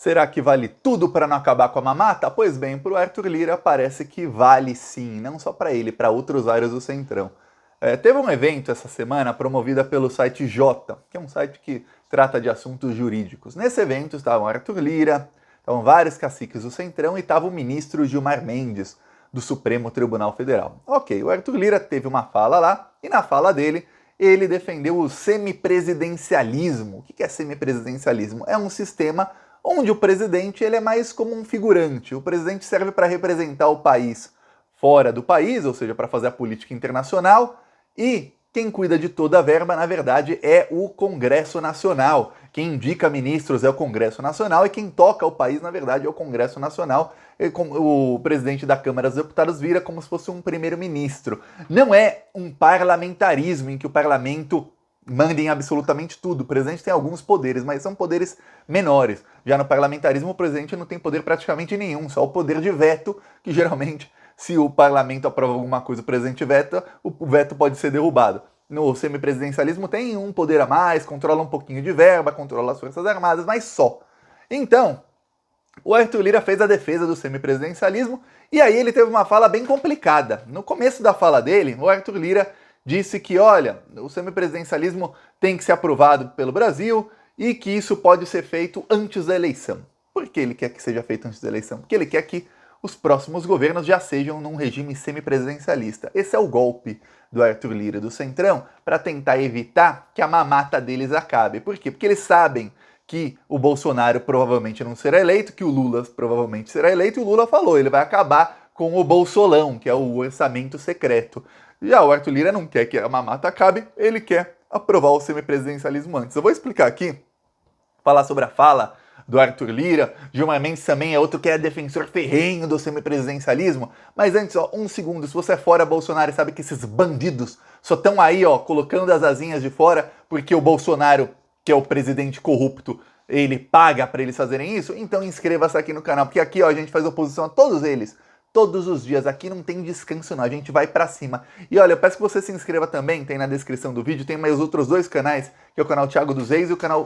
Será que vale tudo para não acabar com a mamata? Pois bem, para o Arthur Lira parece que vale sim, não só para ele, para outros áreas do Centrão. Teve um evento essa semana promovido pelo site Jota, que é um site que trata de assuntos jurídicos. Nesse evento estavam Arthur Lira, estavam vários caciques do Centrão e estava o ministro Gilmar Mendes, do Supremo Tribunal Federal. Ok, o Arthur Lira teve uma fala lá, e na fala dele, ele defendeu o semipresidencialismo. O que é semipresidencialismo? É um sistema onde o presidente ele é mais como um figurante. O presidente serve para representar o país fora do país, ou seja, para fazer a política internacional, e quem cuida de toda a verba, na verdade, é o Congresso Nacional. Quem indica ministros é o Congresso Nacional e quem toca o país, na verdade, é o Congresso Nacional. O presidente da Câmara dos Deputados vira como se fosse um primeiro-ministro. Não é um parlamentarismo em que o parlamento manda em absolutamente tudo. O presidente tem alguns poderes, mas são poderes menores. Já no parlamentarismo, o presidente não tem poder praticamente nenhum, só o poder de veto, que geralmente, se o parlamento aprova alguma coisa, o presidente veta, o veto pode ser derrubado. No semipresidencialismo tem um poder a mais, controla um pouquinho de verba, controla as Forças Armadas, mas só. Então, o Arthur Lira fez a defesa do semipresidencialismo e aí ele teve uma fala bem complicada. No começo da fala dele, o Arthur Lira disse que, olha, o semipresidencialismo tem que ser aprovado pelo Brasil e que isso pode ser feito antes da eleição. Por que ele quer que seja feito antes da eleição? Porque ele quer que os próximos governos já sejam num regime semipresidencialista. Esse é o golpe do Arthur Lira do Centrão para tentar evitar que a mamata deles acabe. Por quê? Porque eles sabem que o Bolsonaro provavelmente não será eleito, que o Lula provavelmente será eleito, e o Lula falou, ele vai acabar com o Bolsolão, que é o orçamento secreto. Já o Arthur Lira não quer que a mamata acabe, ele quer aprovar o semipresidencialismo antes. Eu vou explicar aqui, falar sobre a fala do Arthur Lira. Gilmar Mendes também é outro que é defensor ferrenho do semipresidencialismo. Mas antes, ó, um segundo, se você é fora Bolsonaro e sabe que esses bandidos só estão aí, ó, colocando as asinhas de fora porque o Bolsonaro, que é o presidente corrupto, ele paga para eles fazerem isso, então inscreva-se aqui no canal, porque aqui, ó, a gente faz oposição a todos eles. Todos os dias, aqui não tem descanso não, a gente vai pra cima. E olha, eu peço que você se inscreva também, tem na descrição do vídeo, tem mais outros dois canais, que é o canal Thiago dos Reis e o canal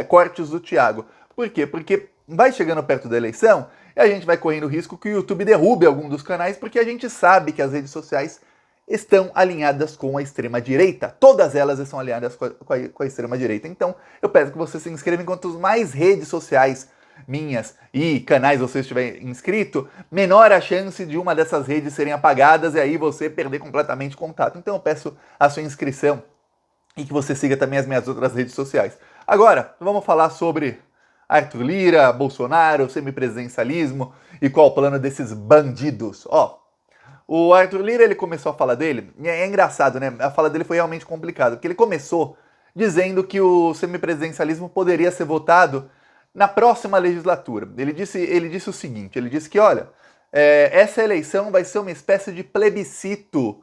Cortes do Thiago. Por quê? Porque vai chegando perto da eleição e a gente vai correndo o risco que o YouTube derrube algum dos canais, porque a gente sabe que as redes sociais estão alinhadas com a extrema-direita. Todas elas estão alinhadas com a extrema-direita. Então, eu peço que você se inscreva em quanto mais redes sociais minhas e canais você estiver inscrito, menor a chance de uma dessas redes serem apagadas e aí você perder completamente contato. Então eu peço a sua inscrição e que você siga também as minhas outras redes sociais. Agora, vamos falar sobre Arthur Lira, Bolsonaro, semipresidencialismo e qual o plano desses bandidos. Ó, o Arthur Lira, ele começou a fala dele, e é engraçado, né? A fala dele foi realmente complicada, porque ele começou dizendo que o semipresidencialismo poderia ser votado na próxima legislatura. Ele disse o seguinte, ele disse que, olha, essa eleição vai ser uma espécie de plebiscito,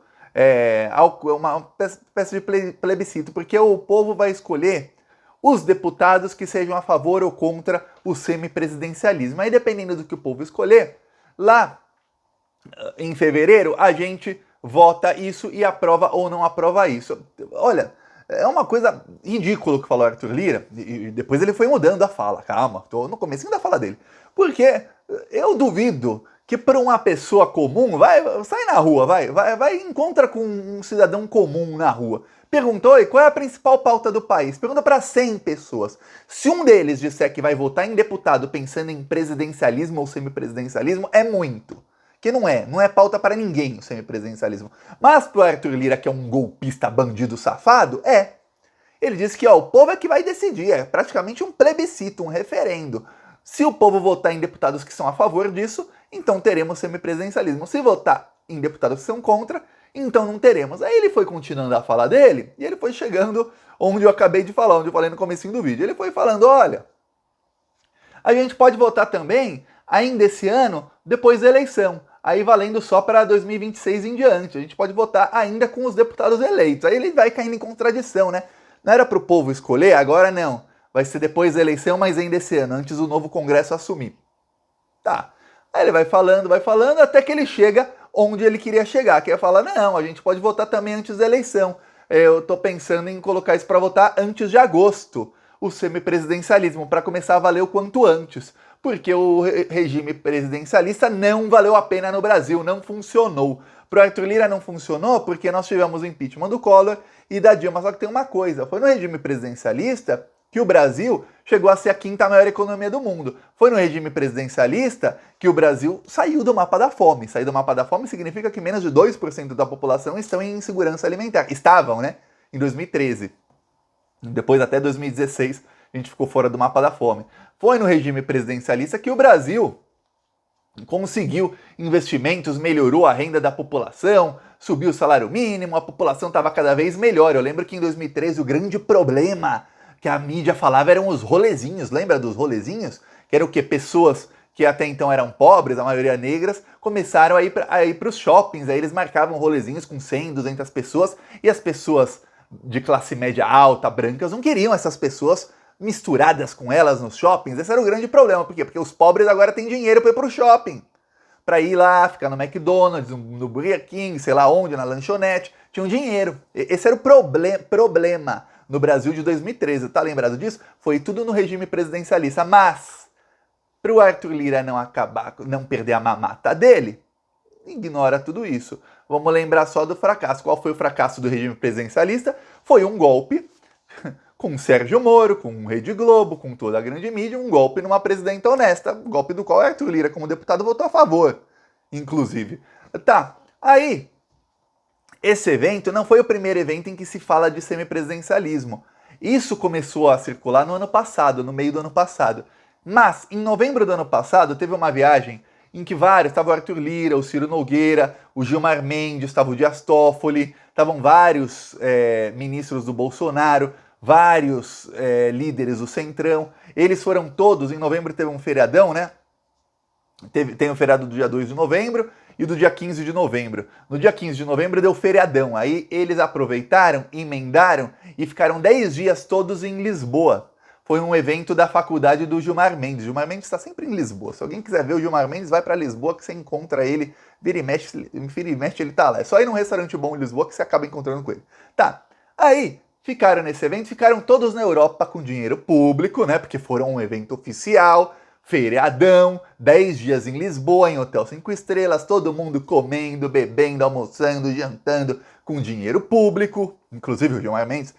uma espécie de plebiscito, porque o povo vai escolher os deputados que sejam a favor ou contra o semipresidencialismo. Aí, dependendo do que o povo escolher, lá em fevereiro, a gente vota isso e aprova ou não aprova isso. Olha, é uma coisa ridícula que falou Arthur Lira, e depois ele foi mudando a fala. Calma, tô no comecinho da fala dele. Porque eu duvido que para uma pessoa comum, sai na rua, vai e encontra com um cidadão comum na rua. Perguntou, e qual é a principal pauta do país? Pergunta para 100 pessoas. Se um deles disser que vai votar em deputado pensando em presidencialismo ou semipresidencialismo, é muito. Que não é pauta para ninguém o semipresidencialismo. Mas pro Arthur Lira, que é um golpista bandido safado, Ele disse que ó, o povo é que vai decidir, é praticamente um plebiscito, um referendo. Se o povo votar em deputados que são a favor disso, então teremos semipresidencialismo. Se votar em deputados que são contra, então não teremos. Aí ele foi continuando a fala dele, e ele foi chegando onde eu acabei de falar, onde eu falei no comecinho do vídeo. Ele foi falando, olha, a gente pode votar também, ainda esse ano, depois da eleição. Aí valendo só para 2026 em diante. A gente pode votar ainda com os deputados eleitos. Aí ele vai caindo em contradição, né? Não era para o povo escolher, agora não. Vai ser depois da eleição, mas ainda esse ano, antes do novo Congresso assumir. Tá. Aí ele vai falando, até que ele chega onde ele queria chegar. Que é falar, não, a gente pode votar também antes da eleição. Eu tô pensando em colocar isso para votar antes de agosto. o semipresidencialismo, para começar a valer o quanto antes, porque o regime presidencialista não valeu a pena no Brasil, não funcionou. Para o Arthur Lira não funcionou porque nós tivemos o impeachment do Collor e da Dilma. Só que tem uma coisa, foi no regime presidencialista que o Brasil chegou a ser a quinta maior economia do mundo. Foi no regime presidencialista que o Brasil saiu do mapa da fome. Sair do mapa da fome significa que menos de 2% da população estão em insegurança alimentar. Estavam, né? Em 2013. Depois, até 2016, a gente ficou fora do mapa da fome. Foi no regime presidencialista que o Brasil conseguiu investimentos, melhorou a renda da população, subiu o salário mínimo, a população estava cada vez melhor. Eu lembro que em 2013 o grande problema que a mídia falava eram os rolezinhos. Lembra dos rolezinhos? Que era o quê? Pessoas que até então eram pobres, a maioria negras, começaram a ir para os shoppings. Aí eles marcavam rolezinhos com 100, 200 pessoas e as pessoas de classe média alta, brancas, não queriam essas pessoas misturadas com elas nos shoppings. Esse era o grande problema. Por quê? Porque os pobres agora têm dinheiro para ir para o shopping. Para ir lá, ficar no McDonald's, no Burger King, sei lá onde, na lanchonete. Tinham dinheiro. Esse era o problema no Brasil de 2013. Tá lembrado disso? Foi tudo no regime presidencialista. Mas, para o Arthur Lira não perder a mamata dele, ignora tudo isso. Vamos lembrar só do fracasso. Qual foi o fracasso do regime presidencialista? Foi um golpe com Sérgio Moro, com Rede Globo, com toda a grande mídia, um golpe numa presidenta honesta, um golpe do qual Arthur Lira, como deputado, votou a favor, inclusive. Tá, aí, esse evento não foi o primeiro evento em que se fala de semipresidencialismo. Isso começou a circular no ano passado, no meio do ano passado. Mas, em novembro do ano passado, teve uma viagem em que estava o Arthur Lira, o Ciro Nogueira, o Gilmar Mendes, estava o Dias Toffoli, estavam vários ministros do Bolsonaro, vários líderes do Centrão. Eles foram todos, em novembro teve um feriadão, né? Tem o feriado do dia 2 de novembro e do dia 15 de novembro. No dia 15 de novembro deu feriadão, aí eles aproveitaram, emendaram e ficaram 10 dias todos em Lisboa. Foi um evento da faculdade do Gilmar Mendes. Gilmar Mendes está sempre em Lisboa. Se alguém quiser ver o Gilmar Mendes, vai para Lisboa que você encontra ele. Vira e mexe ele tá lá. É só ir num restaurante bom em Lisboa que você acaba encontrando com ele. Tá, aí ficaram nesse evento, ficaram todos na Europa com dinheiro público, né? Porque foram um evento oficial, feriadão, 10 dias em Lisboa, em hotel 5 estrelas, todo mundo comendo, bebendo, almoçando, jantando com dinheiro público, inclusive o Gilmar Mendes,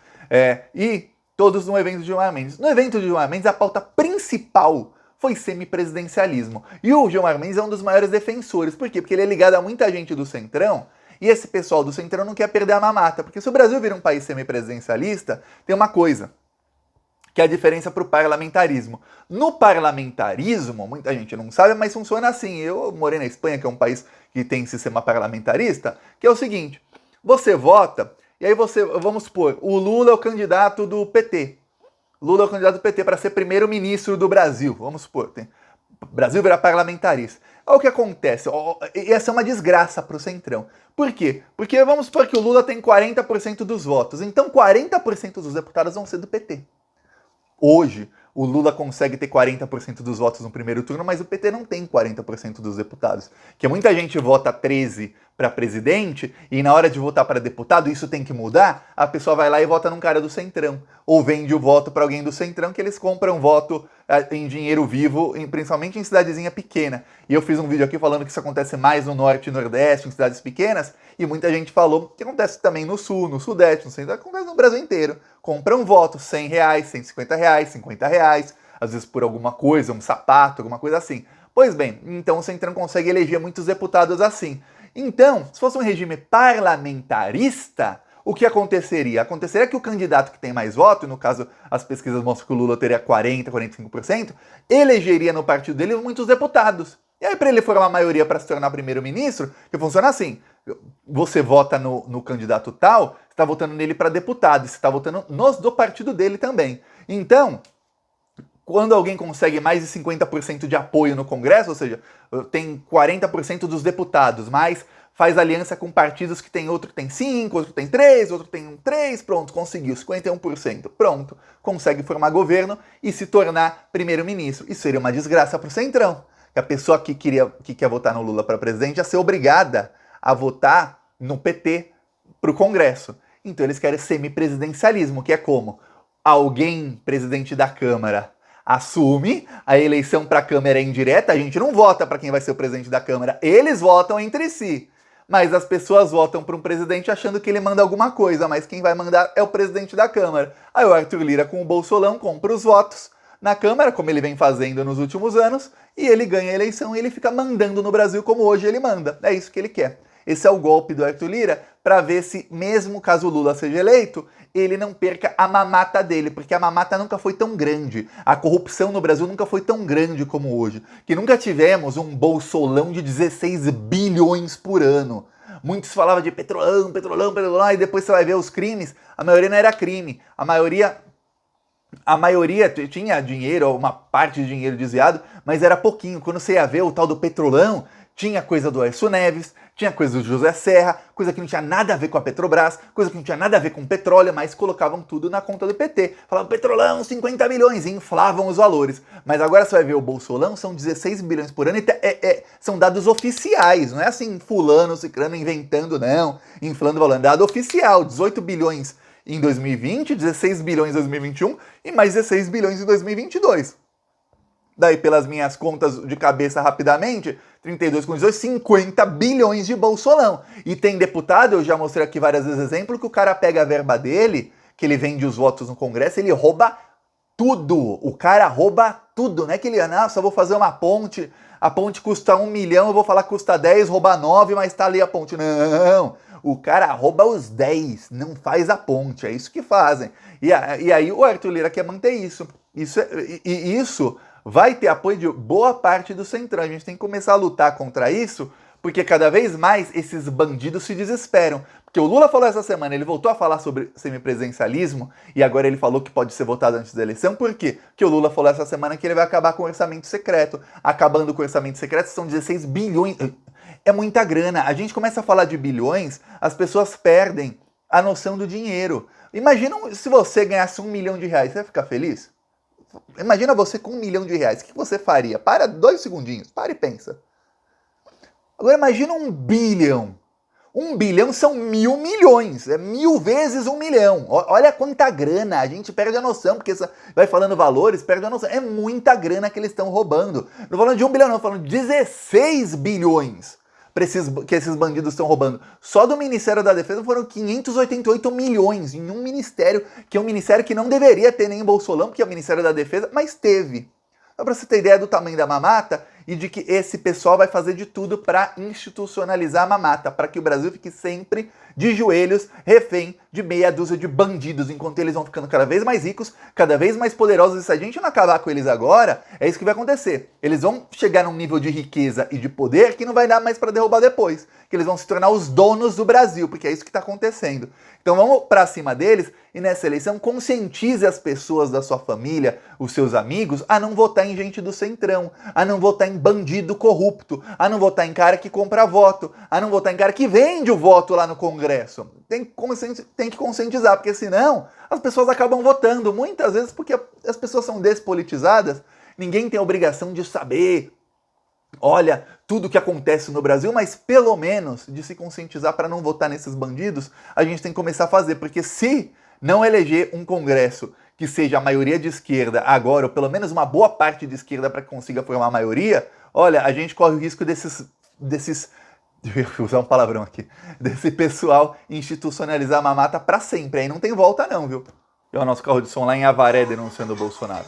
e todos no evento de Gilmar Mendes. No evento de Gilmar Mendes, a pauta principal foi semipresidencialismo. E o Gilmar Mendes é um dos maiores defensores. Por quê? Porque ele é ligado a muita gente do Centrão, e esse pessoal do Centrão não quer perder a mamata. Porque se o Brasil vira um país semipresidencialista, tem uma coisa, que é a diferença para o parlamentarismo. No parlamentarismo, muita gente não sabe, mas funciona assim. Eu morei na Espanha, que é um país que tem sistema parlamentarista, que é o seguinte, você vota, e aí vamos supor, o Lula é o candidato do PT. Lula é o candidato do PT para ser primeiro-ministro do Brasil. Vamos supor, o Brasil virar parlamentarista. Olha o que acontece. Essa é uma desgraça para o Centrão. Por quê? Porque vamos supor que o Lula tem 40% dos votos. Então 40% dos deputados vão ser do PT. Hoje, o Lula consegue ter 40% dos votos no primeiro turno, mas o PT não tem 40% dos deputados. Que muita gente vota 13 para presidente e na hora de votar para deputado, isso tem que mudar, a pessoa vai lá e vota num cara do Centrão. Ou vende o voto para alguém do Centrão, que eles compram voto em dinheiro vivo, principalmente em cidadezinha pequena. E eu fiz um vídeo aqui falando que isso acontece mais no Norte e Nordeste, em cidades pequenas, e muita gente falou que acontece também no Sul, no Sudeste, no Centro, acontece no Brasil inteiro. Compram voto, R$100, R$150, R$50, às vezes por alguma coisa, um sapato, alguma coisa assim. Pois bem, então o Centrão consegue eleger muitos deputados assim. Então, se fosse um regime parlamentarista, o que aconteceria? Aconteceria que o candidato que tem mais voto, e no caso as pesquisas mostram que o Lula teria 40%, 45%, elegeria no partido dele muitos deputados. E aí para ele formar a maioria para se tornar primeiro-ministro, que funciona assim, você vota no candidato tal, você está votando nele para deputado, e você está votando nos do partido dele também. Então, quando alguém consegue mais de 50% de apoio no Congresso, ou seja, tem 40% dos deputados, mas faz aliança com partidos que tem outro que tem 5, outro tem 3, outro tem 3, pronto, conseguiu 51%. Pronto, consegue formar governo e se tornar primeiro-ministro. Isso seria uma desgraça para o Centrão. Que a pessoa que quer votar no Lula para presidente ia ser obrigada a votar no PT para o Congresso. Então eles querem semipresidencialismo, que é como? alguém, presidente da Câmara, assume, a eleição para a Câmara é indireta, a gente não vota para quem vai ser o presidente da Câmara, eles votam entre si. Mas as pessoas votam para um presidente achando que ele manda alguma coisa, mas quem vai mandar é o presidente da Câmara. Aí o Arthur Lira com o Bolsolão compra os votos na Câmara, como ele vem fazendo nos últimos anos, e ele ganha a eleição e ele fica mandando no Brasil como hoje ele manda. É isso que ele quer. Esse é o golpe do Arthur Lira para ver se, mesmo caso o Lula seja eleito, ele não perca a mamata dele, porque a mamata nunca foi tão grande, a corrupção no Brasil nunca foi tão grande como hoje, que nunca tivemos um bolsolão de 16 bilhões por ano. Muitos falavam de petrolão, petrolão, petrolão, e depois você vai ver os crimes, a maioria não era crime, a maioria tinha dinheiro, uma parte de dinheiro desviado, mas era pouquinho. Quando você ia ver o tal do petrolão, tinha coisa do Aécio Neves, tinha coisa do José Serra, coisa que não tinha nada a ver com a Petrobras, coisa que não tinha nada a ver com petróleo, mas colocavam tudo na conta do PT. Falavam, petrolão, 50 milhões, e inflavam os valores. Mas agora você vai ver o Bolsolão, são 16 bilhões por ano, e são dados oficiais, não é assim, fulano, ciclano, inventando, não, inflando o valor. Dado oficial, 18 bilhões em 2020, 16 bilhões em 2021 e mais 16 bilhões em 2022. Daí, pelas minhas contas de cabeça rapidamente, 32 com 18, 50 bilhões de bolsolão. E tem deputado, eu já mostrei aqui várias vezes exemplo, que o cara pega a verba dele, que ele vende os votos no Congresso, ele rouba tudo. O cara rouba tudo, não é que ele, só vou fazer uma ponte, a ponte custa 1 milhão, eu vou falar que custa 10, roubar 9, mas tá ali a ponte. Não, o cara rouba os 10, não faz a ponte, é isso que fazem. E aí o Arthur Lira quer manter isso. Isso vai ter apoio de boa parte do Centrão. A gente tem que começar a lutar contra isso, porque cada vez mais esses bandidos se desesperam. Porque o Lula falou essa semana, ele voltou a falar sobre semipresidencialismo, e agora ele falou que pode ser votado antes da eleição. Por quê? Porque o Lula falou essa semana que ele vai acabar com o orçamento secreto. Acabando com o orçamento secreto, são 16 bilhões. É muita grana. A gente começa a falar de bilhões, as pessoas perdem a noção do dinheiro. Imagina se você ganhasse 1 milhão de reais, você vai ficar feliz? Imagina você com 1 milhão de reais, o que você faria? Para 2 segundinhos, para e pensa. Agora imagina 1 bilhão. 1 bilhão são 1.000 milhões, é 1.000 vezes 1 milhão. Olha quanta grana, a gente perde a noção, porque vai falando valores, perde a noção. É muita grana que eles estão roubando. Não falando de 1 bilhão, não, falando de 16 bilhões que esses bandidos estão roubando. Só do Ministério da Defesa foram 588 milhões em um ministério, que é um ministério que não deveria ter nem bolsolão, porque é o Ministério da Defesa, mas teve. Só para você ter ideia do tamanho da mamata e de que esse pessoal vai fazer de tudo para institucionalizar a mamata, para que o Brasil fique sempre de joelhos, refém de meia dúzia de bandidos, enquanto eles vão ficando cada vez mais ricos, cada vez mais poderosos. E se a gente não acabar com eles agora, é isso que vai acontecer. Eles vão chegar num nível de riqueza e de poder que não vai dar mais para derrubar depois, que eles vão se tornar os donos do Brasil, porque é isso que está acontecendo. Então vamos para cima deles e nessa eleição conscientize as pessoas da sua família, os seus amigos, a não votar em gente do Centrão, a não votar em bandido corrupto, a não votar em cara que compra voto, a não votar em cara que vende o voto lá no Congresso. Tem que conscientizar, porque senão as pessoas acabam votando, muitas vezes porque as pessoas são despolitizadas, ninguém tem a obrigação de saber, olha, tudo que acontece no Brasil, mas pelo menos de se conscientizar para não votar nesses bandidos, a gente tem que começar a fazer, porque se não eleger um Congresso que seja a maioria de esquerda agora, ou pelo menos uma boa parte de esquerda para que consiga formar a maioria, olha, a gente corre o risco desses vou usar um palavrão aqui, desse pessoal institucionalizar a mamata para sempre, aí não tem volta não, viu? E o nosso carro de som lá em Avaré denunciando o Bolsonaro.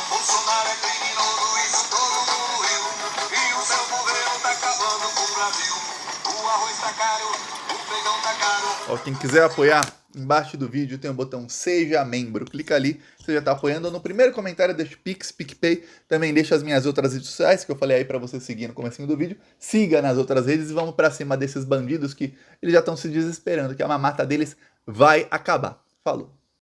Bolsonaro é criminoso, isso todo mundo riu. E o seu governo tá acabando com o Brasil. O arroz tá caro, o feijão tá caro. Quem quiser apoiar Embaixo do vídeo tem o botão Seja Membro. Clica ali, você já está apoiando. No primeiro comentário deixa o Pix, PicPay. Também deixa as minhas outras redes sociais, que eu falei aí para você seguir no comecinho do vídeo. Siga nas outras redes e vamos para cima desses bandidos que eles já estão se desesperando, que a mamata deles vai acabar. Falou!